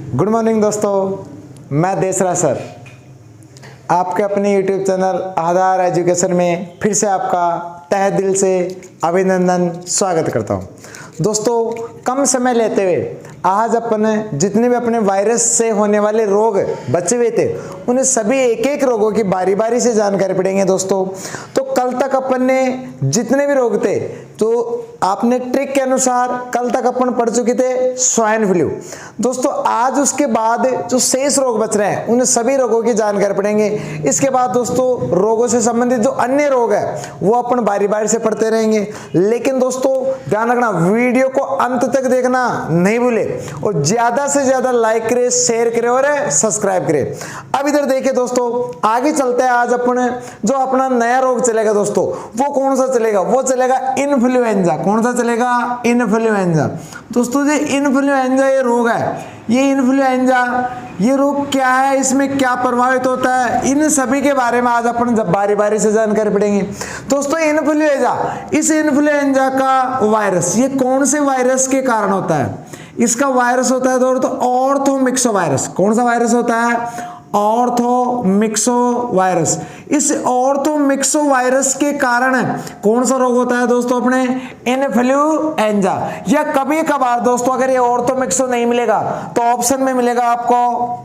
Good morning दोस्तों, मैं देसरा sir आपके अपने YouTube चैनल आधार एजुकेशन में फिर से आपका तहे दिल से अभिनंदन स्वागत करता हूं। दोस्तों, कम समय लेते हुए आज अपन जितने भी अपने वायरस से होने वाले रोग बचे हुए थे उन्हें सभी एक एक रोगों की बारी बारी से जानकारी पड़ेंगे। दोस्तों, तो कल तक अपन ने जितने भी रोग थे तो आपने ट्रिक के अनुसार कल तक अपन पढ़ चुके थे स्वाइन फ्लू। दोस्तों, आज उसके बाद जो शेष रोग बच रहे हैं उन सभी रोगों की जानकारी पढ़ेंगे। इसके बाद दोस्तों रोगों से संबंधित जो अन्य रोग है वो अपन बारी बारी से पढ़ते रहेंगे। लेकिन दोस्तों ध्यान रखना, वीडियो को अंत तक देखना नहीं भूले और ज्यादा से ज्यादा लाइक करे, शेयर करे और सब्सक्राइब करे। अब इधर देखिए दोस्तों, आगे चलते हैं। आज अपन जो अपना नया रोग चलेगा दोस्तों, वो कौन सा चलेगा? वो चलेगा इन्फ्लुएंजा। कौन सा चलेगा? इन्फ्लुएंजा। दोस्तों, ये इन्फ्लुएंजा ये रोग है, ये इन्फ्लुएंजा ये रोग क्या है, इसमें क्या प्रभावित होता है, इन सभी के बारे में आज अपन जब बारी बारी से जानकारी पढ़ेंगे। दोस्तों, इन्फ्लुएंजा, इस इन्फ्लुएंजा का वायरस ये कौन से वायरस के कारण होता है? इसका वायरस होता है दोस्तों ऑर्थोमिक्सो वायरस। कौन सा वायरस होता है? Orthomyxo virus. इस ऑर्थोमिक्सो वायरस के कारण कौन सा रोग होता है दोस्तों? अपने इन्फ्लुएंजा। या कभी कभार दोस्तों अगर ये ऑर्थोमिक्सो नहीं मिलेगा तो ऑप्शन में मिलेगा आपको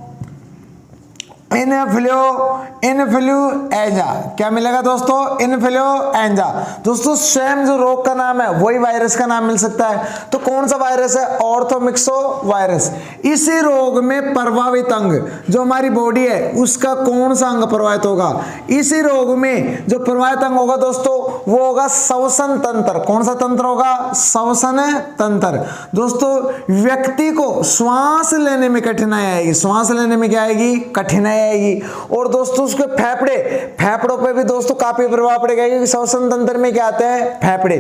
इन्फ्लुएंजा। क्या मिलेगा दोस्तों? इन्फ्लुएंजा। दोस्तों, स्वयं जो रोग का नाम है वही वायरस का नाम मिल सकता है। तो कौन सा वायरस है? Orthomyxo virus. इसी रोग में प्रभावित अंग जो हमारी बॉडी है उसका कौन सा अंग प्रभावित होगा? इसी रोग में जो प्रभावित अंग होगा दोस्तों वो होगा श्वसन तंत्र। कौन सा तंत्र होगा? श्वसन तंत्र। दोस्तों, व्यक्ति को श्वास लेने में कठिनाई आएगी। श्वास लेने में क्या आएगी? कठिनाई आएगी। और दोस्तों उसके फेफड़ों पे भी दोस्तों काफी प्रभाव पड़ेगा क्योंकि श्वसन तंत्र में क्या आते हैं? फेफड़े।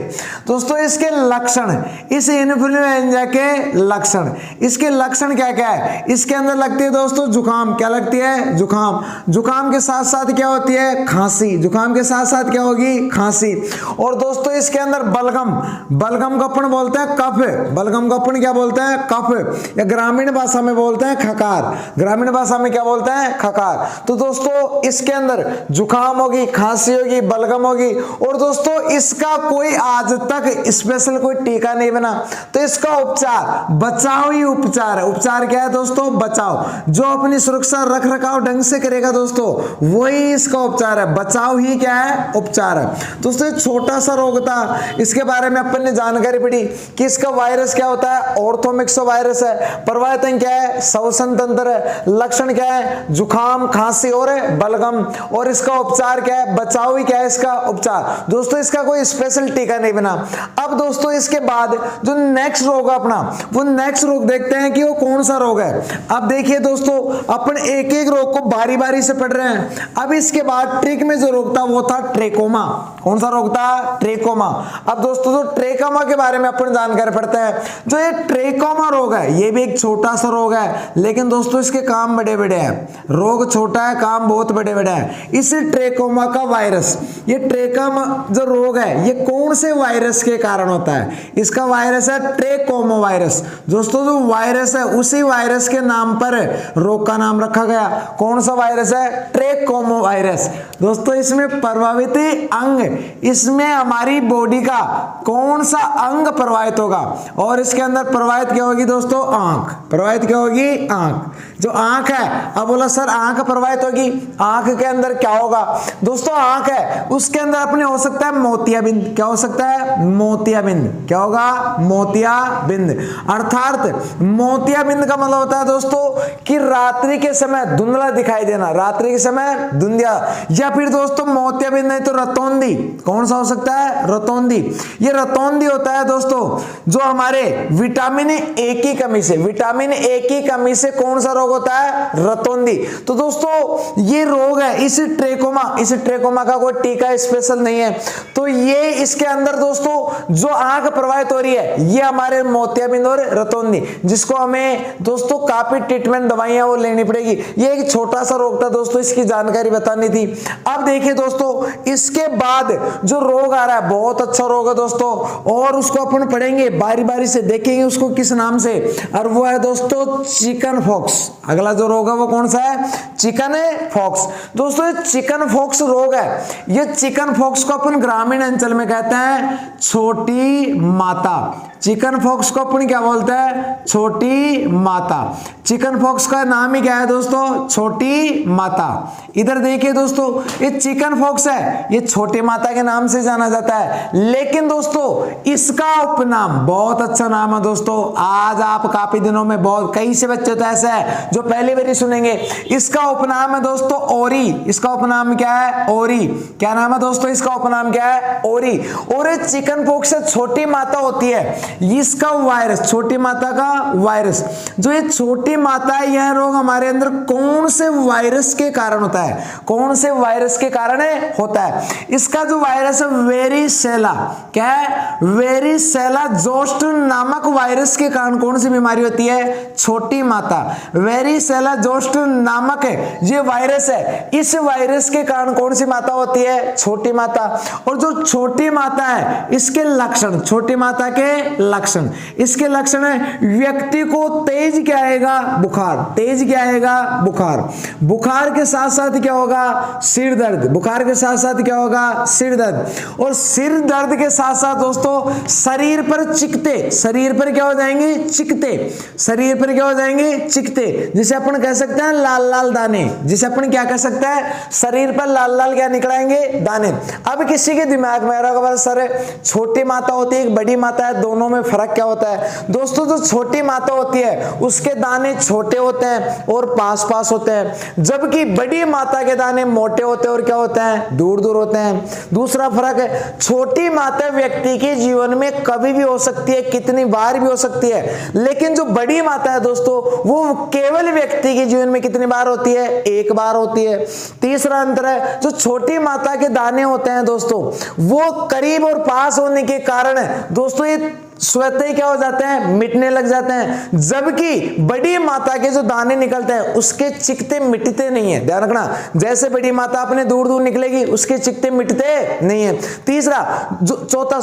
दोस्तों, इसके लक्षण, इस इन्फ्लुएंजा के लक्षण, इसके लक्षण क्या क्या है? इसके अंदर लगती है दोस्तों जुकाम। क्या लगती है? जुकाम। जुकाम के साथ साथ क्या होती है? खांसी। जुकाम के साथ साथ क्या होगी? खांसी। और दोस्तों इसके अंदर बलगम, बलगम को अपन बोलते हैं कफ। बलगम को अपन क्या बोलते हैं? कफ। या ग्रामीण भाषा में बोलते हैं खकार। ग्रामीण भाषा में क्या बोलते हैं? खकार। तो दोस्तों इसके अंदर जुकाम होगी, खांसी होगी, बलगम होगी। और दोस्तों इसका कोई आज तक स्पेशल कोई टीका नहीं बना। तो इसका उपचार बचाव ही उपचार है। उपचार क्या है दोस्तों? बचाव। जो अपनी सुरक्षा रख रखाव ढंग से करेगा दोस्तों वही इसका उपचार है। बचाव ही क्या है? उपचार है। दोस्तों छोटा सा रोग था, इसके बारे में अपन ने जानकारी पढ़ी कि इसका वायरस क्या होता है? ऑर्थोमिक्सो वायरस है। प्रभावित अंग क्या है? श्वसन तंत्र है। लक्षण क्या है? जुकाम, खांसी और बलगम। और इसका उपचार क्या है? बचाव ही क्या है इसका? उपचार। दोस्तों इसका कोई स्पेशल टीका नहीं बना। अब दोस्तों इसके बाद जो नेक्स्ट रोग है अपना, वो नेक्स्ट रोग देखते हैं कि वो कौन सा रोग है। अब देखिए दोस्तों, अपन एक एक रोग को बारी बारी से पढ़ रहे हैं। अब इसके बाद ट्रिक में जो रोग था वो था ट्रेकोमा। कौन सा रोग था? ट्रेकोमा। अब दोस्तों जो ट्रेकोमा के बारे में अपन जानकारी पढ़ते हैं, जो ये ट्रेकोमा रोग है ये भी एक छोटा सा रोग है, लेकिन दोस्तों इसके काम बड़े बड़े हैं। रोग छोटा है, काम बहुत बड़े बड़े हैं। इस ट्रेकोमा का वायरस, ये ट्रेकोमा जो रोग है ये कौन से वायरस के कारण होता है? इसका वायरस है ट्रेकोमा वायरस। दोस्तों जो वायरस है उसी वायरस के नाम पर रोग का नाम रखा गया। कौन सा वायरस है? Trachoma virus. दोस्तों इसमें प्रभावित अंग, इसमें हमारी बॉडी का कौन सा अंग प्रभावित होगा? और इसके अंदर प्रभावित क्या होगी दोस्तों? आंख। प्रभावित क्या होगी? आंख। जो आंख है, अब बोला सर आंख प्रभावित होगी, आंख के अंदर क्या होगा? दोस्तों आंख है उसके अंदर अपने हो सकता है मोतियाबिंद। क्या हो सकता है? मोतियाबिंद। क्या होगा? मोतियाबिंद। अर्थात मोतियाबिंद का मतलब होता है दोस्तों कि रात्रि के समय धुंधला दिखाई देना। रात्रि के समय धुंधिया। या फिर दोस्तों मोतियाबिंद नहीं तो रतौंधी। कौन सा हो सकता है? रतौंधी। ये रतौंधी होता है दोस्तों जो हमारे विटामिन ए की कमी से, विटामिन ए की कमी से कौन सा रोग होता है रतौंधी। तो दोस्तों ये रोग है, इस ट्रेकोमा का कोई टीका स्पेशल नहीं है। तो ये इसके अंदर दोस्तों जो आंख प्रभावित हो रही है ये हमारे मोतियाबिंद और रतौंधी, जिसको हमें दोस्तों काफी ट्रीटमेंट दवाइयां वो लेनी पड़ेगी। ये एक छोटा सा रोग था दोस्तों, इसकी जानकारी बतानी थी। अब देखिए दोस्तों, इसके बाद जो रोग आ रहा है बहुत अच्छा रोग है दोस्तों, और उसको अपन पढ़ेंगे बारी बारी से, देखेंगे उसको किस नाम से, और वो है दोस्तों चिकन पॉक्स। अगला जो रोग है वो कौन सा है? Chicken pox. दोस्तों ये चिकन पॉक्स रोग है, ये चिकन पॉक्स को अपन ग्रामीण अंचल में कहते हैं छोटी माता। चिकन पॉक्स को अपन क्या बोलते हैं? छोटी माता। चिकन पॉक्स का नाम ही क्या है दोस्तों? छोटी माता। इधर देखिए दोस्तों, ये चिकन पॉक्स है, ये छोटी माता के नाम से जाना जाता है। लेकिन दोस्तों इसका उपनाम बहुत अच्छा नाम है दोस्तों। आज आप काफी दिनों में बहुत कई से बच्चे तो ऐसे है जो पहली बार सुनेंगे। इसका उपनाम है दोस्तों ओरी। इसका उपनाम क्या है? ओरी। क्या नाम है दोस्तों? इसका उपनाम क्या है? ओरी। और ये चिकन पॉक्स से छोटी माता होती है, इसका वायरस, छोटी माता का वायरस, जो ये छोटी माता है, यह रोग हमारे अंदर कौन से वायरस के कारण होता है? कौन से वायरस के कारण होता है? इसका जो वायरस है वेरिसेला, क्या है? वेरिसेला जोस्टर नामक वायरस के कारण कौन सी बीमारी होती है? छोटी माता। वेरिसेला जोस्टर नामक ये वायरस है, इस वायरस के कारण कौन सी माता होती है? छोटी माता। और जो छोटी माता है इसके लक्षण, छोटी माता के लक्षण, इसके लक्षण है व्यक्ति को तेज क्या आएगा? बुखार। तेज क्या आएगा? बुखार। बुखार के साथ साथ क्या होगा? सिर दर्द। बुखार के साथ साथ क्या होगा? सिर दर्द। और सिर दर्द के साथ साथ दोस्तों शरीर पर चिकते, शरीर पर क्या हो जाएंगे? चिकते। शरीर पर क्या हो जाएंगे? चिकते, जिसे अपन कह सकते हैं लाल लाल दाने। जिसे अपन क्या कह सकते हैं? शरीर पर लाल लाल क्या निकलाएंगे? दाने। अब किसी के दिमाग में आ रहा होगा सर छोटी माता होती है एक बड़ी माता है, दोनों में फर्क क्या होता है? दोस्तों जो छोटी माता होती है उसके दाने छोटे होते हैं और पास पास होते हैं, जबकि बड़ी माता के दाने मोटे होते हैं और क्या होते हैं? दूर दूर होते हैं। दूसरा फर्क है, छोटी माता व्यक्ति के जीवन में कभी भी हो सकती है, कितनी बार भी हो सकती है, लेकिन जो बड़ी माता है दोस्तों वो केवल व्यक्ति के जीवन में कितनी बार होती है? एक बार होती है। तीसरा अंतर है, जो छोटी माता के दाने होते हैं दोस्तों वो करीब और पास होने के कारण दोस्तों ये स्वतः ही क्या हो जाते हैं? मिटने लग जाते हैं, जबकि बड़ी माता के जो दाने निकलते हैं उसके चिकते मिटते नहीं है। ध्यान रखना, जैसे बड़ी माता अपने दूर दूर निकलेगी उसके चिकते मिटते नहीं है। तीसरा जो चौथा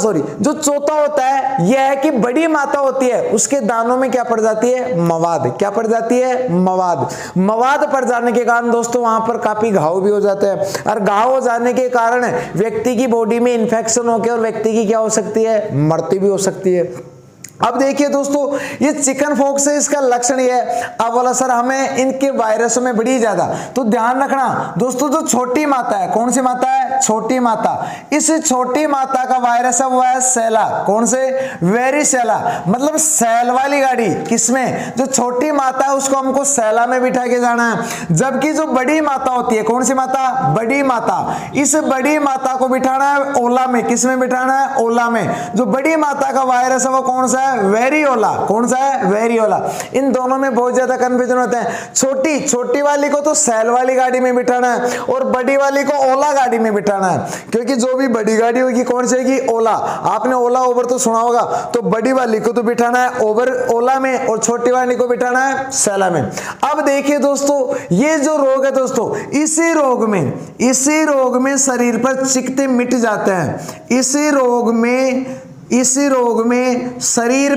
होता है यह है कि बड़ी माता होती है उसके दानों में क्या पड़ जाती है? मवाद। क्या पड़ जाती है? मवाद। मवाद पड़ जाने के कारण दोस्तों वहां पर काफी घाव भी हो जाते हैं, और घाव हो जाने के कारण व्यक्ति की बॉडी में इंफेक्शन होकर और व्यक्ति की क्या हो सकती है? मृत्यु भी हो सकती है। अब देखिए दोस्तों, ये चिकन पॉक्स है, इसका लक्षण ये है। अब बोला सर हमें इनके वायरसों में बड़ी ज्यादा, तो ध्यान रखना दोस्तों, जो छोटी माता है, कौन सी माता है? छोटी माता। इस छोटी माता का वायरस है वो है सेला। कौन से? वेरिसेला, मतलब सैल वाली गाड़ी। किसमें? जो छोटी माता है उसको हमको सैला में बिठा के जाना है, जबकि जो बड़ी माता होती है, कौन सी माता? बड़ी माता। इस बड़ी माता को बिठाना है ओला में। किसमें बिठाना है? ओला में। जो बड़ी माता का वायरस है वो कौन सा है? वेरियोला। कौन सा है? वेरियोला। इन दोनों में बहुत ज्यादा कंफ्यूजन होता है। छोटी वाली को तो सैल वाली गाड़ी में बिठाना है और बड़ी वाली को ओला गाड़ी में बिठाना है, क्योंकि जो भी बड़ी गाड़ी होगी कौन सी होगी? ओला। आपने ओला ओवर तो सुना होगा, तो बड़ी वाली को तो बिठाना है ओवर ओला में और छोटी वाली को बिठाना है सैला में। अब देखिए दोस्तों, ये जो रोग है दोस्तों, इसी रोग में शरीर पर चिकते मिट जाते हैं। इसी रोग में शरीर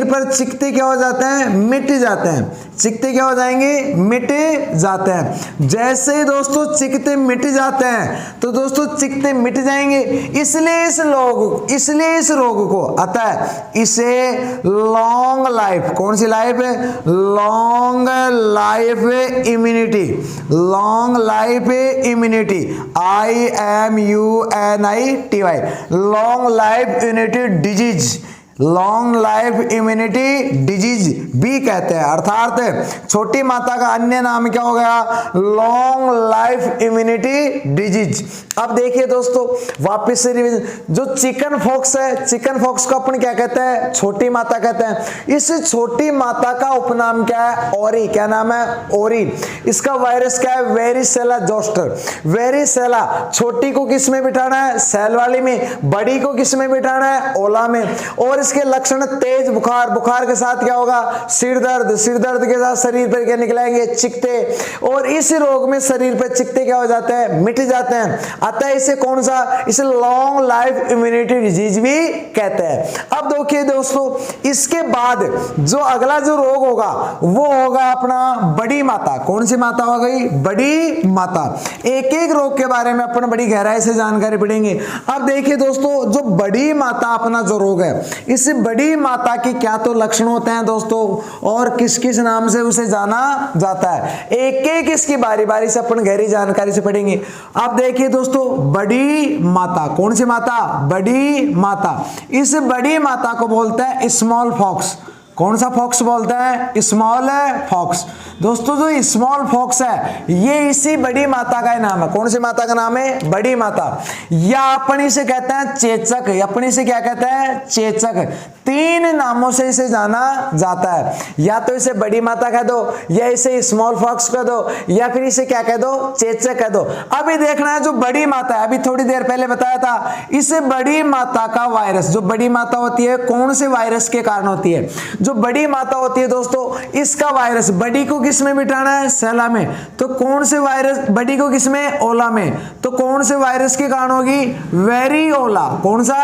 पर चिकते क्या हो जाते हैं? मिट जाते हैं। चिकते क्या हो जाएंगे? मिट जाते हैं। जैसे दोस्तों चिकते मिट जाते हैं तो दोस्तों चिकते मिट जाएंगे, इसलिए इस रोग को आता है इसे लॉन्ग लाइफ, कौन सी लाइफ है? Long life immunity, IMUNITY, long life immunity disease, long life immunity disease भी कहते हैं, अर्थात छोटी माता का अन्य नाम क्या हो गया, लॉन्ग लाइफ इम्यूनिटी डिजीज। अब देखिए दोस्तों वापस से रिवीजन, जो चिकन फॉक्स है, चिकन फॉक्स को अपन क्या कहते हैं, छोटी माता कहते हैं। इस छोटी माता का उपनाम क्या है, ओरी, क्या नाम है, ओरी। इसका वायरस क्या है, वेरिसेला जोस्टर। वेरिसेला छोटी को किस में बिठाना है, सेल वाली में, बड़ी को किस में बिठाना है, ओला में। और इसके लक्षण तेज बुखार, बुखार के साथ क्या होगा, सिर दर्द, सिर दर्द के साथ शरीर पर क्या निकलेंगे, चिकते। और इस रोग में शरीर पर चिकते क्या हो जाते हैं, मिट जाते हैं। अतः इसे कौन सा, इसे लॉन्ग लाइफ इम्यूनिटी डिजीज भी कहते हैं। अब देखिए दोस्तों इसके बाद जो अगला जो रोग होगा वो होगा अपना बड़ी माता। कौन सी माता हो गई, बड़ी माता। एक एक रोग के बारे में अपन बड़ी गहराई से जानकारी पढ़ेंगे। अब देखिए दोस्तों जो बड़ी माता अपना जो रोग है, इस बड़ी माता के क्या तो लक्षण होते हैं दोस्तों, और किस किस नाम से उसे जाना जाता है, एक एक इसकी बारी बारी से अपन गहरी जानकारी से पढ़ेंगे। अब देखिए दोस्तों बड़ी माता, कौन सी माता, बड़ी माता। इस बड़ी माता को बोलते हैं स्मॉल फॉक्स। कौन सा फॉक्स बोलता है, स्मॉल फॉक्स। दोस्तों जो स्मॉल फॉक्स है ये इसी बड़ी माता का ही नाम है। कौन सी माता का नाम है, बड़ी माता। या अपन इसे कहते हैं चेचक, अपन इसे क्या कहते हैं, चेचक। तीन नामों से इसे जाना जाता है, या तो इसे बड़ी माता कह दो, या इसे स्मॉल फॉक्स कह दो, या फिर इसे क्या कह दो, चेचक कह दो। अभी देखना है जो बड़ी माता है, अभी थोड़ी देर पहले बताया था, इस बड़ी माता का वायरस, जो बड़ी माता होती है कौन से वायरस के कारण होती है, जो बड़ी माता होती है दोस्तों, इसका वायरस बड़ी को किस में बिठाना है, सेला में। तो कौन से वायरस, बड़ी को किस में, ओला में। तो कौन से वायरस के कारण होगी, वेरियोला। कौन सा,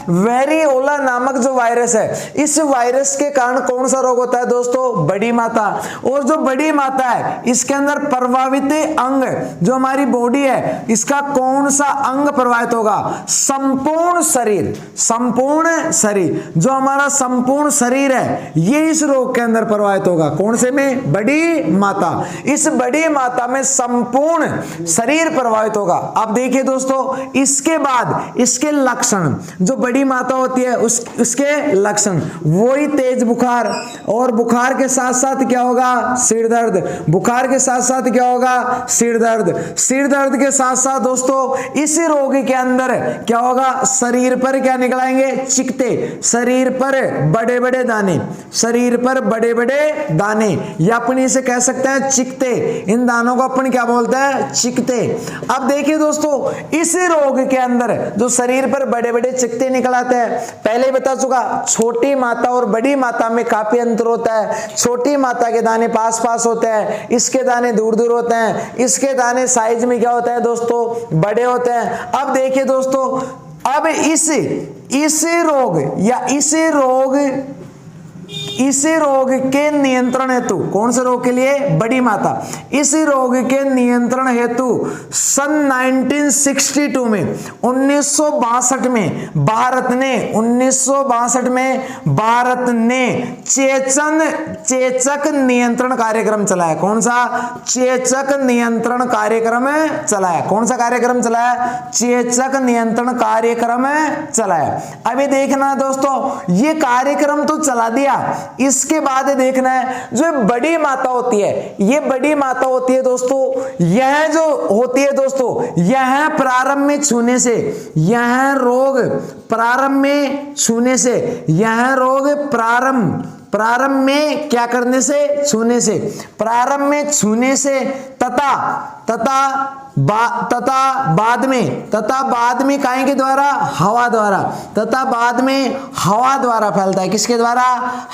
वेरियोला नामक जो वायरस है, इस वायरस के कारण कौन सा रोग होता है दोस्तों, बड़ी माता। और जो बड़ी माता है इसके अंदर प्रभावित अंग, जो हमारी बॉडी है इसका कौन सा अंग प्रभावित होगा, संपूर्ण शरीर। संपूर्ण शरीर, जो हमारा संपूर्ण शरीर है ये इस रोग के अंदर प्रभावित होगा। कौन से में, बड़ी माता। इस बड़ी माता में संपूर्ण शरीर प्रभावित होगा। अब देखिए दोस्तों इसके बाद इसके लक्षण, जो बड़ी माता होती है उसके लक्षण वही तेज बुखार, और बुखार के साथ साथ क्या होगा, सिर दर्द। बुखार के साथ साथ क्या होगा, सिर दर्द। सिर दर्द के साथ साथ दोस्तों इस रोग के अंदर क्या होगा, शरीर पर क्या निकलाएंगे, चिकते। शरीर पर बड़े बड़े दाने, शरीर पर बड़े बड़े दाने, या अपन इसे कह सकते हैं चिकते। इन दानों को अपन क्या बोलते हैं, चिकते। अब देखिए दोस्तों इस रोग के अंदर जो शरीर पर बड़े बड़े चिकते निकल आते हैं, पहले बता चुका छोटी माता और बड़ी माता में काफी अंतर होता है। छोटी माता के दाने पास पास होते हैं, इसके दाने दूर दूर होते हैं। इसके दाने साइज में क्या होते हैं दोस्तों, बड़े होते हैं। अब देखिए दोस्तों अब इस रोग या इस रोग के नियंत्रण हेतु, कौन से रोग के लिए, बड़ी माता। इस रोग के नियंत्रण हेतु सन 1962 में 1962 में भारत ने चेचक नियंत्रण कार्यक्रम चलाया। कौन सा, चेचक नियंत्रण कार्यक्रम चलाया। कौन सा कार्यक्रम चलाया, चेचक नियंत्रण कार्यक्रम चलाया। अभी देखना दोस्तों ये कार्यक्रम तो चला दिया, इसके बाद देखना है जो बड़ी माता होती है, ये बड़ी माता होती है दोस्तों, यह जो होती है दोस्तों, यह प्रारंभ में छूने से, यह रोग प्रारंभ में छूने से, यह रोग प्रारंभ में क्या करने से, छूने से, प्रारंभ में छूने से तथा बाद में काहे के द्वारा, हवा द्वारा, तथा बाद में हवा द्वारा फैलता है। किसके द्वारा,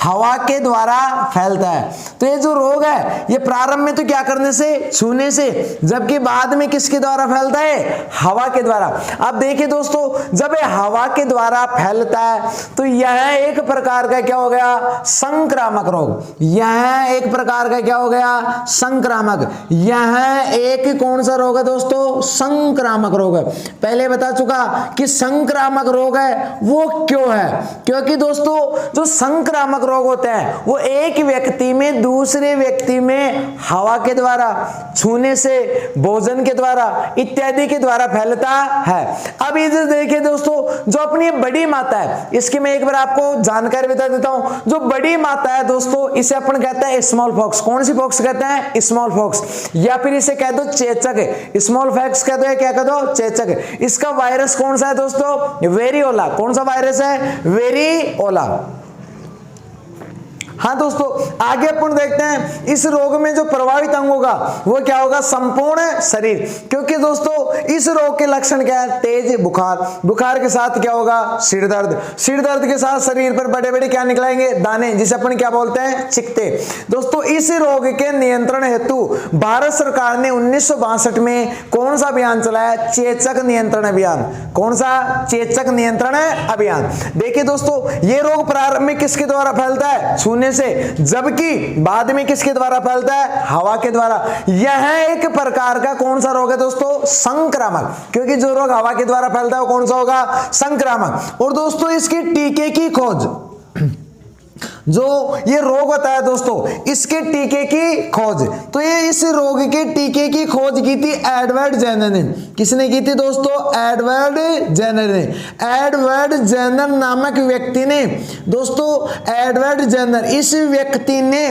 हवा के द्वारा फैलता है। तो ये जो रोग है ये प्रारंभ में तो क्या करने से, छूने से, जबकि बाद में किसके द्वारा फैलता है, हवा के द्वारा। अब देखिए दोस्तों जब ये हवा के द्वारा फैलता है तो यह एक प्रकार का क्या हो गया, संक्रामक रोग। यह एक प्रकार का क्या हो गया, संक्रामक। यह एक कौन सा रोग है दोस्तों संक्रामक रोग है। पहले बता चुका कि संक्रामक रोग है वो क्यों है, क्योंकि दोस्तों जो संक्रामक रोग होते हैं वो एक व्यक्ति में दूसरे व्यक्ति में हवा के द्वारा, छूने से, भोजन के द्वारा इत्यादि के द्वारा फैलता है। अब इधर देखिए दोस्तों, जो अपनी बड़ी माता है, इसकी मैं एक बार आपको जानकारी बता देता हूं। जो बड़ी माता है दोस्तों, इसे अपन कहते हैं स्मॉल पॉक्स। कौन सी पॉक्स कहते हैं? स्मॉल पॉक्स, या फिर इसे कह दो चेचक। स्मॉल पॉक्स कह दो या क्या कह दो? चेचक। इसका वायरस कौन सा है दोस्तों? वेरियोला। कौन सा वायरस है? वेरियोला। हाँ दोस्तों, आगे अपन देखते हैं इस रोग में जो प्रभावित अंग होगा वो क्या होगा? संपूर्ण शरीर। क्योंकि दोस्तों इस रोग के लक्षण क्या है? तेज बुखार, बुखार के साथ क्या होगा? सिर दर्द, सिर दर्द के साथ शरीर पर बड़े बड़े क्या निकलेंगे? दाने, जिसे अपन क्या बोलते हैं? चिकते। दोस्तों इस रोग के नियंत्रण हेतु भारत सरकार ने 1962 में कौन सा अभियान चलाया? चेचक नियंत्रण अभियान। कौन सा? चेचक नियंत्रण अभियान। देखिए दोस्तों, ये रोग प्रारंभ में किसके द्वारा फैलता है? छूने से, जबकि बाद में किसके द्वारा फैलता है? हवा के द्वारा। यह एक प्रकार का कौन सा रोग है दोस्तों? संक्रामक। क्योंकि जो रोग हवा के द्वारा फैलता है वो कौन सा होगा? संक्रामक। और दोस्तों इसकी टीके की खोज, जो ये रोग होता है दोस्तों, इसके टीके की खोज, तो ये इस रोग के टीके की खोज की थी एडवर्ड जेनर ने। किसने की थी दोस्तों? एडवर्ड जेनर ने। एडवर्ड जेनर नामक व्यक्ति ने दोस्तों, एडवर्ड जेनर इस व्यक्ति ने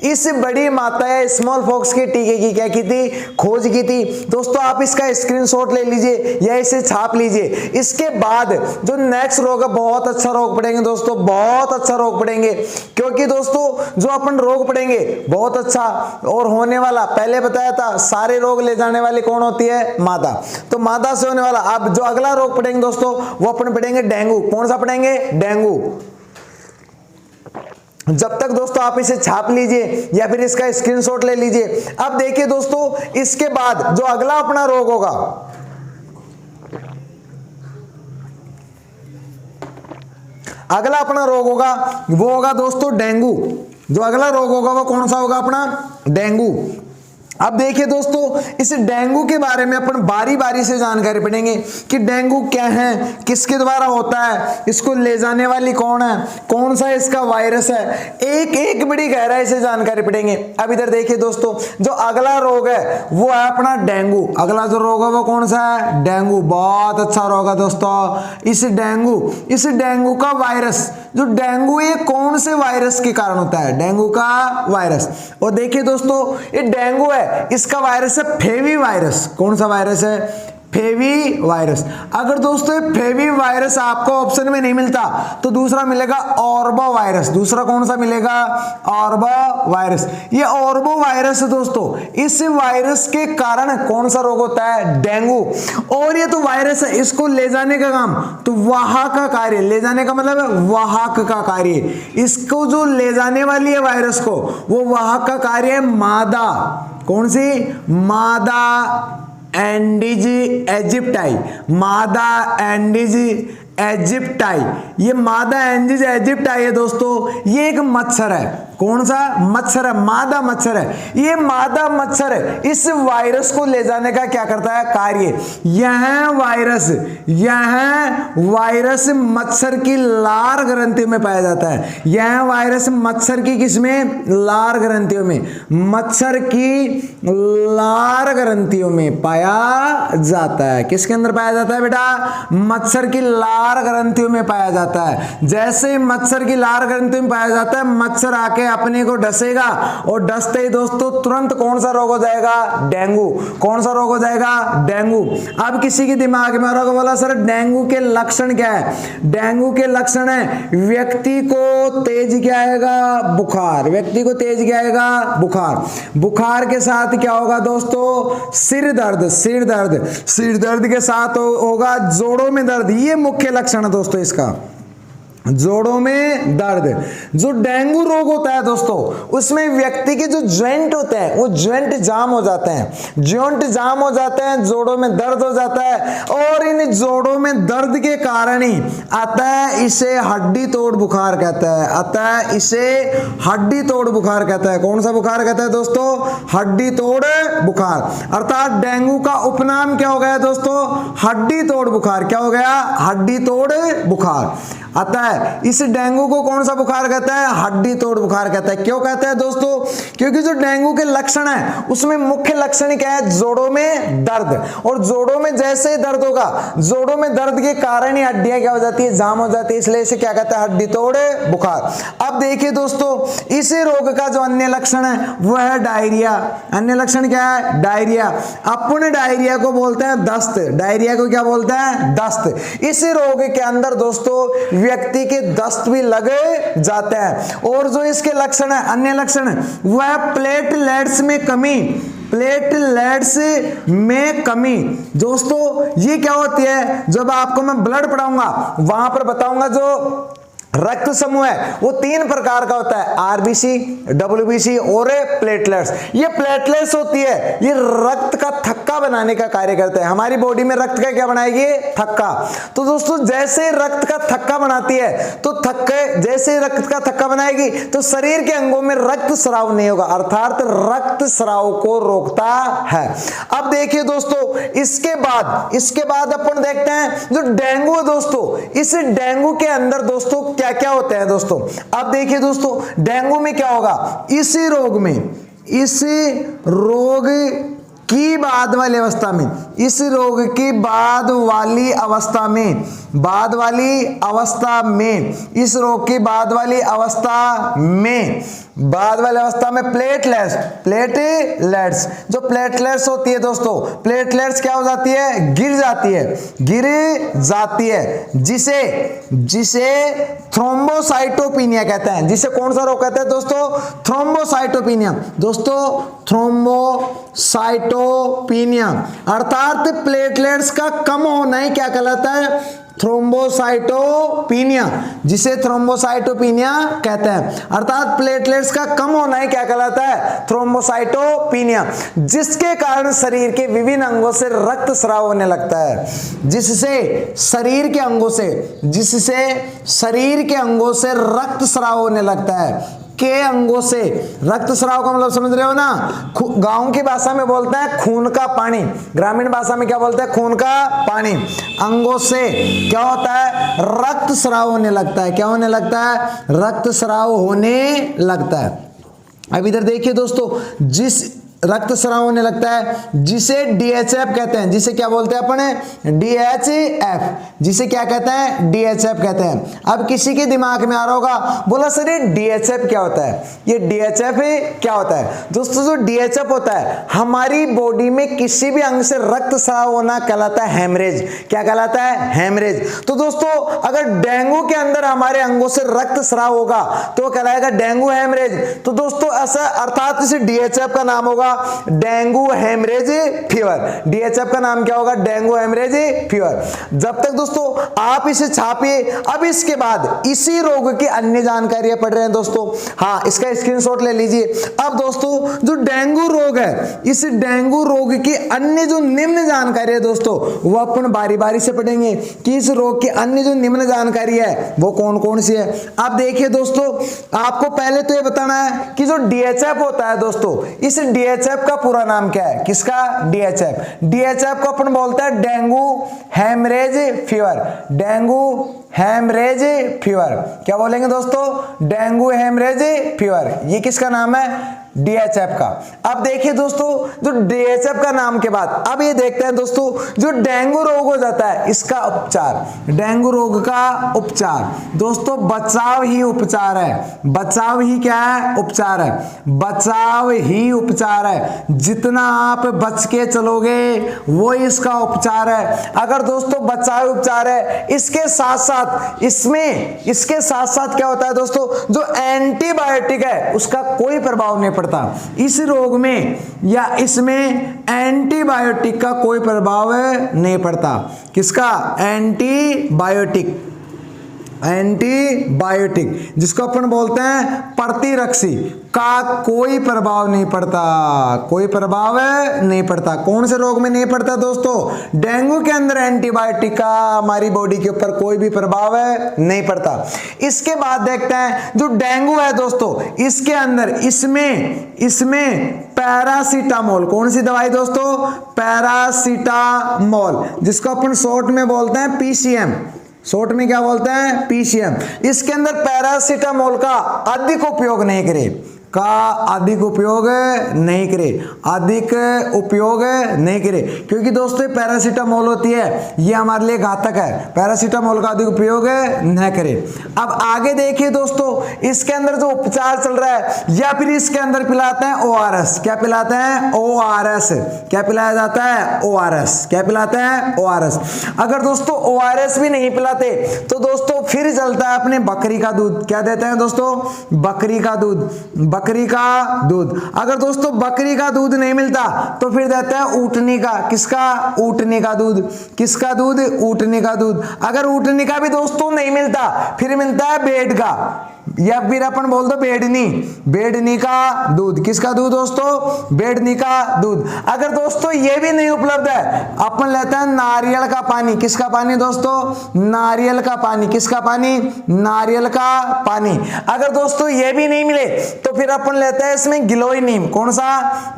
इस बड़ी माता या स्मॉल पॉक्स के टीके की क्या की थी? खोज की थी। दोस्तों आप इसका स्क्रीनशॉट ले लीजिए या इसे छाप लीजिए। इसके बाद जो नेक्स्ट रोग है, बहुत अच्छा रोग पढ़ेंगे दोस्तों, बहुत अच्छा रोग पढ़ेंगे। क्योंकि दोस्तों जो अपन रोग पढ़ेंगे बहुत अच्छा और होने वाला, पहले बताया था सारे रोग ले जाने वाली कौन होती है? मादा। तो मादा से होने वाला, अब जो अगला रोग पढ़ेंगे दोस्तों वो अपन पढ़ेंगे डेंगू। कौन सा पढ़ेंगे? डेंगू। जब तक दोस्तों आप इसे छाप लीजिए या फिर इसका स्क्रीनशॉट ले लीजिए। अब देखिए दोस्तों, इसके बाद जो अगला अपना रोग होगा, अगला अपना रोग होगा वो होगा दोस्तों डेंगू। जो अगला रोग होगा वो कौन सा होगा? अपना डेंगू। अब देखिए दोस्तों, इस डेंगू के बारे में अपन बारी बारी से जानकारी पढ़ेंगे कि डेंगू क्या है, किसके द्वारा होता है, इसको ले जाने वाली कौन है, कौन सा इसका वायरस है, एक एक बड़ी गहराई से जानकारी पढ़ेंगे। अब इधर देखिए दोस्तों, जो अगला रोग है वो है अपना डेंगू। अगला जो रोग है वो कौन सा है? डेंगू। बहुत अच्छा रोग है दोस्तों। इस डेंगू का वायरस, जो डेंगू ये कौन से वायरस के कारण होता है? डेंगू का वायरस। और देखिए दोस्तों, ये डेंगू है, इसका वायरस है फेवी वायरस। कौन सा वायरस है? फेवी वायरस। अगर दोस्तों ये फेवी वायरस आपको ऑप्शन में नहीं मिलता तो दूसरा मिलेगा ऑर्बो वायरस। दूसरा कौन सा मिलेगा? ऑर्बो वायरस। ये ऑर्बो वायरस दोस्तों, इस वायरस के कारण कौन सा रोग होता है? डेंगू। और ये तो वायरस है, इसको ले जाने का काम तो वाहक का कार्य, ले जाने का मतलब है वाहक का कार्य। इसको जो ले जाने वाली है वायरस को, वो वाहक का कार्य है मादा। कौन सी? मादा एंडीज इजिप्टाई। मादा एंडीज इजिप्टाई। ये मादा एंडीज इजिप्टाई है दोस्तों, ये एक मच्छर है। कौन सा? मच्छर है, मादा मच्छर है। ये मादा मच्छर इस वायरस को ले जाने का क्या करता है? कार्य। यह वायरस मच्छर की लार ग्रंथि में पाया जाता है। यह वायरस मच्छर की किसमें? लार ग्रंथियों में। मच्छर की लार ग्रंथियों में पाया जाता है। किसके अंदर पाया जाता है बेटा? मच्छर की लार ग्रंथियों में पाया जाता है। जैसे मच्छर की लार ग्रंथियों में पाया जाता है, मच्छर आके अपने को डसेगा और डसते ही दोस्तों तुरंत कौन सा रोग हो जाएगा? डेंगू। कौन सा रोग हो जाएगा? डेंगू। अब किसी के दिमाग में आ बोला सर डेंगू के लक्षण क्या है? डेंगू के लक्षण है व्यक्ति को तेज क्या आएगा? बुखार। व्यक्ति को तेज क्या आएगा? बुखार। बुखार के साथ क्या होगा दोस्तों? सिर दर्द। सिर दर्द के साथ होगा जोड़ों में दर्द। ये मुख्य लक्षण है दोस्तों इसका। जोड़ों में दर्द। जो डेंगू रोग होता है दोस्तों, उसमें व्यक्ति के जो जॉइंट होते हैं वो जॉइंट जाम हो जाते हैं, जॉइंट जाम हो जाते हैं, जोड़ों में दर्द हो जाता है, और इन जोड़ों में दर्द के कारण ही अतः इसे हड्डी तोड़ बुखार कहता है। अतः इसे हड्डी तोड़ बुखार कहता है। कौन सा बुखार कहता है दोस्तों? हड्डी तोड़ बुखार। अर्थात डेंगू का उपनाम क्या हो गया दोस्तों? हड्डी तोड़ बुखार। क्या हो गया? हड्डी तोड़ बुखार। अतः इस डेंगू को कौन सा बुखार कहता है? हड्डी तोड़ बुखार कहता है। क्यों कहता है दोस्तों? क्योंकि जो डेंगू के लक्षण है उसमें मुख्य लक्षण क्या है? जोड़ों में दर्द, और जोड़ों में जैसे ही दर्द होगा, जोड़ों में दर्द के कारण ही हड्डियां क्या हो जाती है? जाम हो जाती है, इसलिए इसे क्या कहता है? हड्डी तोड़ बुखार। अब देखिए दोस्तों, इसी रोग का जो अन्य लक्षण है वह है डायरिया। अन्य लक्षण क्या है? डायरिया। अपन डायरिया को बोलते हैं दस्त। डायरिया को क्या बोलते हैं? दस्त। इसी रोग के अंदर दोस्तों व्यक्ति के दस्त भी लगे जाते हैं। और जो इसके लक्षण है, अन्य लक्षण, वह प्लेटलेट्स में कमी। प्लेटलेट्स में कमी दोस्तों ये क्या होती है? जब आपको मैं ब्लड पढ़ाऊंगा वहां पर बताऊंगा जो रक्त समूह है वो 3 प्रकार का होता है, आरबीसी, डब्ल्यूबीसी और प्लेटलेट्स। ये प्लेटलेट्स होती है, ये रक्त का थक्का बनाने का कार्य करते हैं। हमारी बॉडी में रक्त का क्या बनाएगी? थक्का। तो दोस्तों जैसे रक्त का थक्का बनाती है, तो थक्के जैसे रक्त का थक्का बनाएगी तो शरीर के अंगों में रक्त स्राव नहीं होगा, अर्थात रक्त स्राव को रोकता है। अब देखिए दोस्तों, इसके बाद अपन देखते हैं जो डेंगू है दोस्तों। इस डेंगू के अंदर दोस्तों क्या क्या होते हैं दोस्तों? अब देखिए दोस्तों, डेंगू में क्या होगा? इस रोग की बाद वाली अवस्था में, इस रोग की बाद वाली अवस्था में, इस रोग की बाद वाली अवस्था में प्लेटलेट्स जो प्लेटलेट्स होती है दोस्तों, प्लेटलेट्स क्या हो जाती है? गिर जाती है, जिसे थ्रोम्बोसाइटोपिनिया कहते हैं। जिसे कौन सा रोग कहते हैं दोस्तों? थ्रोम्बोसाइटोपिनिया। दोस्तों थ्रोम्बोसाइटोपिनिया अर्थात प्लेटलेट्स का कम होना ही क्या कहलाता है? थ्रोम्बोसाइटोपिनिया, जिसे थ्रोम्बोसाइटोपिनिया कहते हैं। अर्थात प्लेटलेट्स का कम होना ही क्या कहलाता है? थ्रोम्बोसाइटोपिनिया, जिसके कारण शरीर के विभिन्न अंगों से रक्त स्राव होने लगता है। जिससे शरीर के अंगों से रक्त स्राव होने लगता है। के अंगों से रक्त स्राव का मतलब समझ रहे हो ना? गांव की भाषा में बोलते हैं खून का पानी, ग्रामीण भाषा में क्या बोलते हैं? खून का पानी। अंगों से क्या होता है? रक्त स्राव होने लगता है। क्या होने लगता है? रक्त स्राव होने लगता है। अब इधर देखिए दोस्तों, जिस रक्त स्राव होने लगता है जिसे डीएचएफ कहते हैं। जिसे क्या बोलते हैं अपन? डीएचएफ। जिसे क्या कहते हैं? डीएचएफ कहते हैं। अब किसी के दिमाग में आ रहा होगा, बोला सर ये डीएचएफ क्या होता है? ये डीएचएफ क्या होता है दोस्तों? जो डीएचएफ होता है, हमारी बॉडी में किसी भी अंग से रक्त स्राव होना कहलाता है हेमरेज। क्या कहलाता है? हेमरेज। तो दोस्तों अगर डेंगू के अंदर हमारे अंगों से रक्त स्राव होगा तो कहलाएगा डेंगू हेमरेज। तो दोस्तों ऐसा अर्थात इसे डीएचएफ का नाम होगा डेंगू हेमरेज फीवर। डीएचएफ का नाम क्या होगा? Dengue haemorrhage fever. जब तक दोस्तों आप इसे छापिए। अब इसके बाद इसी रोग की अन्य जानकारियां पढ़ रहे हैं दोस्तों। हाँ, इसका स्क्रीनशॉट ले लीजिए। अब दोस्तों जो डेंगू रोग है, इस डेंगू रोग की अन्य जो निम्न जानकारी है दोस्तों, वो अपन बारी बारी से पढ़ेंगे कि इस रोग की अन्य जो निम्न जानकारी है वो कौन कौन सी है। अब देखिए दोस्तों, आपको पहले तो ये बताना है कि जो डीएचएफ होता है दोस्तों, इस डीएचएफ का पूरा नाम क्या है? किसका? डीएचएफ। डीएचएफ को अपन बोलते हैं dengue haemorrhage fever. Dengue haemorrhage fever. क्या बोलेंगे दोस्तों? Dengue haemorrhage fever. ये किसका नाम है? डीएचएफ का। अब देखिए दोस्तों, जो डीएचएफ का नाम के बाद अब ये देखते हैं दोस्तों, जो डेंगू रोग हो जाता है इसका उपचार। डेंगू रोग का उपचार दोस्तों बचाव ही उपचार है। बचाव ही क्या है? उपचार है। बचाव ही उपचार है। जितना आप बच के चलोगे वो इसका उपचार है। अगर दोस्तों बचाव उपचार है, इसके साथ साथ क्या होता है दोस्तों? जो एंटीबायोटिक है उसका कोई प्रभाव नहीं पड़ता इस रोग में, या इसमें एंटीबायोटिक का कोई प्रभाव नहीं पड़ता। किसका? एंटीबायोटिक। एंटीबायोटिक, जिसको अपन बोलते हैं प्रतिरक्षी, का कोई प्रभाव नहीं पड़ता, कोई प्रभाव नहीं पड़ता। कौन से रोग में नहीं पड़ता दोस्तों? डेंगू के अंदर एंटीबायोटिक का हमारी बॉडी के ऊपर कोई भी प्रभाव नहीं पड़ता। इसके बाद देखते हैं जो डेंगू है दोस्तों, इसके अंदर इसमें पैरासीटामोल, कौन सी दवाई दोस्तों? पैरासीटामोल, जिसको अपन शॉर्ट में बोलते हैं पीसीएम, शॉर्ट में क्या बोलते हैं? पीसीएम। इसके अंदर पैरासीटामोल का अधिक उपयोग नहीं करे, अधिक उपयोग नहीं करे, क्योंकि दोस्तों पैरासीटामोल होती है ये हमारे लिए घातक है, पैरासीटामोल का अधिक उपयोग न करे। अब आगे देखिए दोस्तों, इसके अंदर जो उपचार चल रहा है, या फिर इसके अंदर पिलाते हैं ओआरएस। क्या पिलाते हैं? ओआरएस। क्या पिलाया जाता है? ओआरएस। क्या पिलाते हैं? ओआरएस। अगर दोस्तों ओआरएस भी नहीं पिलाते तो दोस्तों फिर चलता है अपने बकरी का दूध। क्या देते हैं दोस्तों? बकरी का दूध। अगर दोस्तों बकरी का दूध नहीं मिलता तो फिर देता है ऊँटनी का। किसका? ऊँटनी का दूध। किसका दूध? ऊँटनी का दूध। अगर ऊँटनी का भी दोस्तों नहीं मिलता फिर मिलता है भेड़ का, या फिर अपन बोल दो भेड़नी का दूध। किसका दूध दोस्तों? भेड़नी का दूध। अगर दोस्तों ये भी नहीं उपलब्ध है, अपन लेते हैं नारियल का पानी। किसका पानी दोस्तों? नारियल का पानी। किसका पानी? नारियल का पानी। अगर दोस्तों ये भी नहीं मिले तो फिर अपन लेते हैं इसमें गिलोय नीम। कौन सा?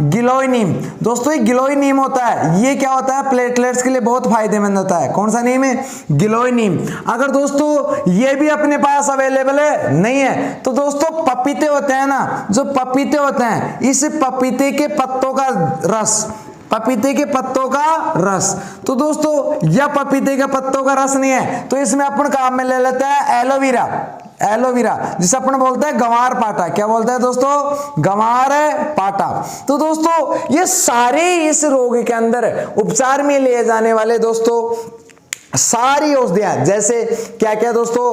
गिलोय नीम। दोस्तों ये गिलोय नीम होता है, ये क्या होता है? प्लेटलेट्स के लिए बहुत फायदेमंद होता है। कौन सा नीम है? गिलोय नीम। अगर दोस्तों ये भी अपने पास अवेलेबल है नहीं है तो दोस्तों पपीते होते हैं ना, जो पपीते होते हैं, इस पपीते के पत्तों का रस, तो दोस्तों यह पपीते के पत्तों का रस नहीं है तो इसमें अपन काम में ले लेते हैं एलोवेरा, जिसे अपन बोलते हैं गंवार पाटा। क्या बोलते हैं दोस्तों? गंवार पाटा। तो दोस्तों ये सारे इस रोग के अंदर उपचार में लिए जाने वाले दोस्तों सारी औषधियां, जैसे क्या क्या दोस्तों?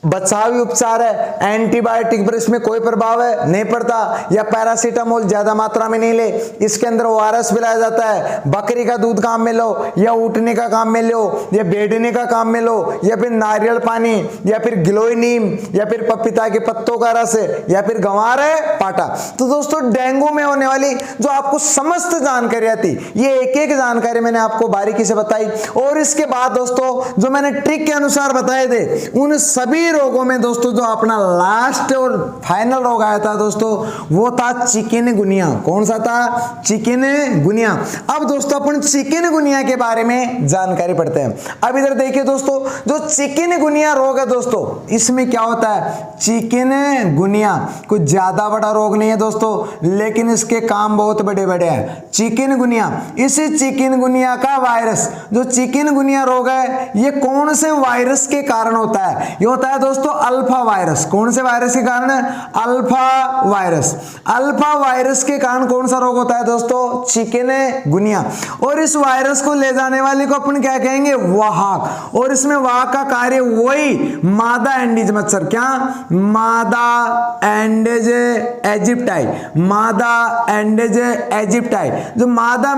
बचावी उपचार है, एंटीबायोटिक पर इसमें कोई प्रभाव नहीं पड़ता, या पैरासीटामोल ज्यादा मात्रा में नहीं ले, इसके अंदर ओआरएस पिलाया जाता है, बकरी का दूध काम में लो, या ऊँटनी का काम में लो, या भेड़नी का काम में लो, या फिर नारियल पानी, या फिर गिलोय नीम, या फिर पपीता के पत्तों का रस, या फिर गंवार पाटा। तो दोस्तों डेंगू में होने वाली जो आपको समस्त जानकारी थी, ये एक एक जानकारी मैंने आपको बारीकी से बताई। और इसके बाद दोस्तों जो मैंने ट्रिक के अनुसार बताए थे, उन सभी रोगों में दोस्तों जो अपना लास्ट और फाइनल रोग आया था दोस्तों, वो था चिकनगुनिया। कौन सा था? चिकनगुनिया। अब दोस्तों अपन चिकनगुनिया के बारे में जानकारी पढ़ते हैं। अब इधर देखिए दोस्तों, जो चिकनगुनिया रोग है दोस्तों, इसमें क्या होता है? चिकनगुनिया कुछ ज्यादा बड़ा रोग नहीं है दोस्तों, लेकिन इसके काम बहुत बड़े बड़े हैं। चिकनगुनिया, इसी चिकनगुनिया का वायरस, जो चिकनगुनिया रोग है, ये कौन से वायरस के कारण होता है? ये होता है दोस्तों अल्फा वायरस। कौन से वायरस के कारण? Alpha virus. अल्फा वायरस के कारण कौन सा रोग होता है दोस्तों? चिकनगुनिया। और इस वायरस को ले जाने वाले को अपन क्या कहेंगे? वाहक। और इसमें वाहक का कार्य वही मादा एंडीज मच्छर। क्या? मादा एंडेज इजिप्टाई। मादा एंडेज इजिप्टाई, जो मादा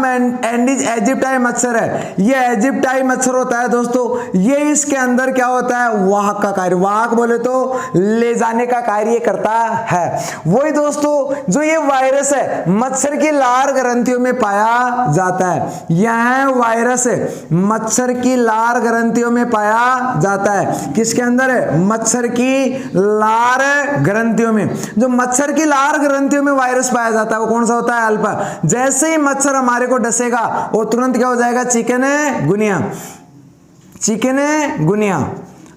एंडीज इजिप्टाई मच्छर है, ये इजिप्टाई मच्छर होता है दोस्तों, ये इसके अंदर क्या होता है? वाहक का कार्य। वाहक बोले तो ले जाने का कार्य करता है। वही दोस्तों जो ये वायरस है मच्छर की लार ग्रंथियों में पाया जाता है। यह वायरस मच्छर की लार ग्रंथियों में पाया जाता है। किसके अंदर है? मच्छर की लार ग्रंथियों में। जो मच्छर की लार ग्रंथियों में वायरस पाया जाता है वो कौन सा होता है? अल्फा। जैसे ही मच्छर हमारे को डसेगा वो तुरंत क्या हो जाएगा? चिकनगुनिया। चिकनगुनिया।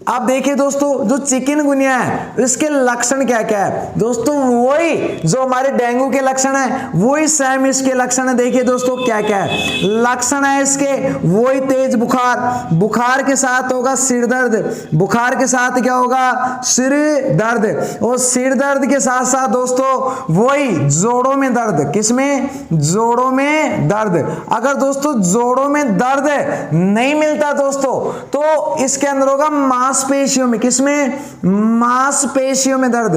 आप देखिए दोस्तों जो चिकनगुनिया है इसके लक्षण क्या क्या है दोस्तों? वही जो हमारे डेंगू के लक्षण है वही सेम इसके लक्षण है। देखिए दोस्तों क्या क्या है लक्षण है इसके? वही तेज बुखार, बुखार के साथ होगा सिर दर्द, बुखार के साथ क्या होगा? सिर दर्द, और सिर दर्द के साथ साथ दोस्तों वही जोड़ों में दर्द। किसमें? जोड़ों में दर्द। अगर दोस्तों जोड़ों में दर्द नहीं मिलता दोस्तों तो इसके अंदर होगा मांसपेशियों में। किसमें? मांसपेशियों में दर्द।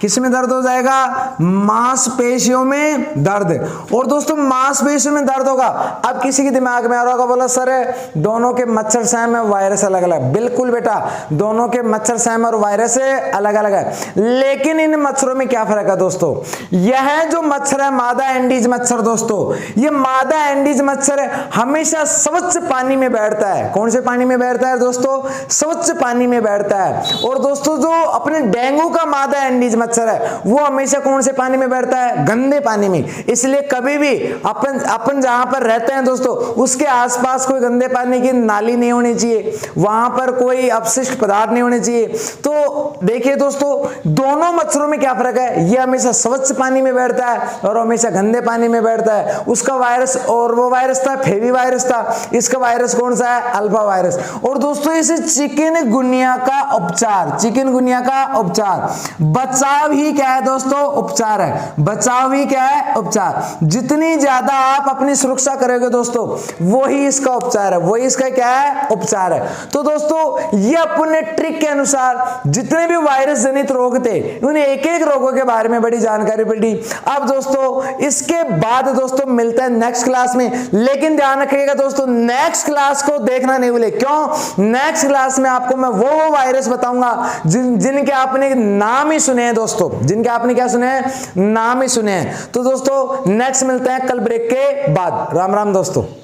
किस में दर्द हो जाएगा? मांसपेशियों में दर्द। और दोस्तों मांसपेशियों में दर्द होगा। अब किसी के दिमाग में आ रहा होगा, बोला सर दोनों के मच्छर सेम है, वायरस अलग अलग। बिल्कुल बेटा, दोनों के मच्छर सेम और वायरस अलग अलग है, लेकिन इन मच्छरों में क्या फर्क है दोस्तों? यह जो मच्छर है मादा एंडीज मच्छर दोस्तों, ये मादा एंडीज मच्छर हमेशा स्वच्छ पानी में बैठता है। कौन से पानी में बैठता है दोस्तों? स्वच्छ पानी में बैठता है। और दोस्तों जो अपने डेंगू का मादा एंडीज मच्छर है वो हमेशा कौन से पानी में बैठता है? गंदे पानी में। इसलिए कभी भी अपन जहां पर रहते हैं दोस्तों उसके आसपास कोई गंदे पानी की नाली नहीं होनी चाहिए, वहां पर कोई अपशिष्ट पदार्थ नहीं होने चाहिए। तो देखिए दोस्तों दोनों मच्छरों में क्या फर्क है? ये हमेशा स्वच्छ पानी में बैठता है और हमेशा गंदे पानी में बैठता है। उसका वायरस, और वो वायरस था फेवी वायरस था, इसका वायरस कौन सा है? Alpha virus. और दोस्तों इसे चिकनगुनिया का उपचार, चिकनगुनिया का उपचार, बचाव ही क्या है दोस्तों? उपचार है। बचाव ही क्या है? उपचार। जितनी ज्यादा आप अपनी सुरक्षा करोगे दोस्तों वही इसका उपचार है, वही इसका क्या है? उपचार है। तो दोस्तों ये अपने ट्रिक के अनुसार जितने भी वायरस जनित रोग थे उन एक एक रोगों के बारे में बड़ी जानकारी पड़ी। अब दोस्तों इसके बाद दोस्तों मिलता है नेक्स्ट क्लास में, लेकिन ध्यान रखिएगा दोस्तों नेक्स्ट क्लास को देखना नहीं भूले। क्यों? नेक्स्ट क्लास में आपको मैं वो वायरस बताऊंगा जिनके आपने नाम ही सुने हैं दोस्तों, जिनके आपने क्या सुने हैं? नाम ही सुने हैं। तो दोस्तों नेक्स्ट मिलते हैं कल ब्रेक के बाद। राम राम दोस्तों।